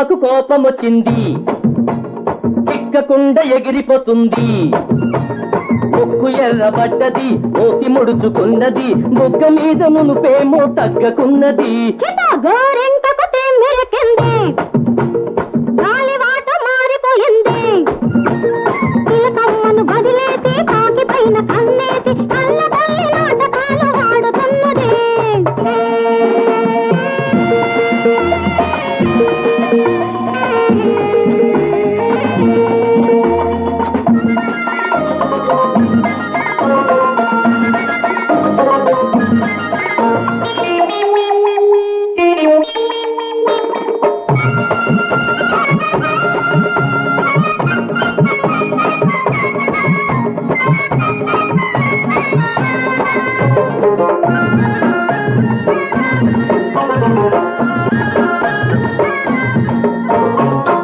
ఆమెకు కోపమొచ్చింది, చిక్కకుండా ఎగిరిపోతుంది. ముక్కు ఎర్రబడ్డది, మూతి ముడుచుకున్నది, బుగ్గ మీద నునుపేమో తగ్గకున్నది. గోరెంటకు తెమ్మెరకింది, గాలివాట మారిపోయింది. చిలకమ్మను బదిలేసి కాకి పైన కన్నేసి కళ్ళ తల్లి నాటకాలు ఆడుతున్నది.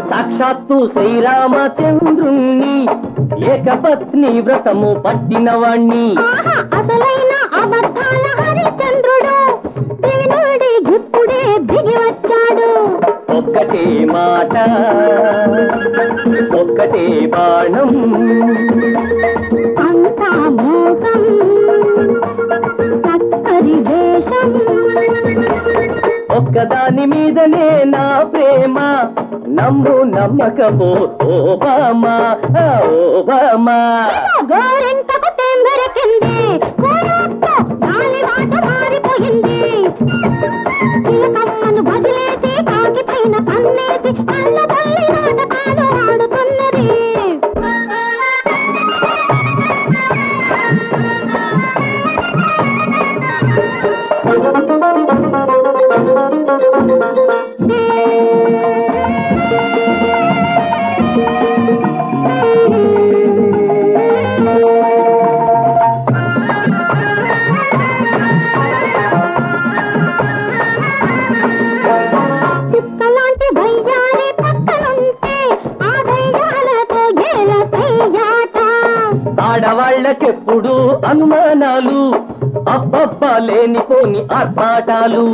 సాక్షాత్తు శ్రీరామచంద్రుణ్ణి ఏకపత్ని వ్రతము పట్టినవాణ్ణి. అసలైన అబద్ధాల హరిచంద్రుడు దివి నుండి ఇప్పుడే దిగి వచ్చాడు. ఒక్కటే మాట, ఒక్కటే బాణం, అంతా మోసం, చక్కరి వేషం. ఒక్కదాని మీదనే నా ప్రేమ, నమ్ము నమ్మకమో ఓబామా ఓబామా. గోరెంటకు తెమ్మెరకింది, గాలివాట మారిపోయింది. చిలకమ్మను బదిలేసి కాకి పైన కన్నేసి కళ్ళ తల్లి నాటకాలు ఆడుతున్నది. చిక్కలాంటి భయ్యారి పక్కనుంటే ఆ దయ్యాలతో ఏల చెయ్యాట. ఆడవాళ్ళకెప్పుడు అనుమానాలు, అబ్బబ్బ లేనిపోని ఆర్భాటాలు.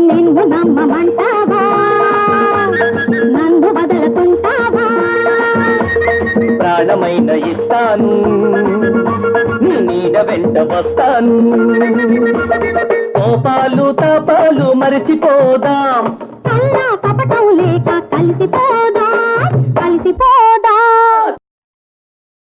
నిన్ను నమ్మమంటావా, నన్ను వదలకుంటావా? ప్రాణమైన ఇస్తాను, నీ నీడ వెంట వస్తాను. కోపాలు తాపాలు మరిచిపోదాం, కల్లా కపటం లేక కలిసిపోదాం.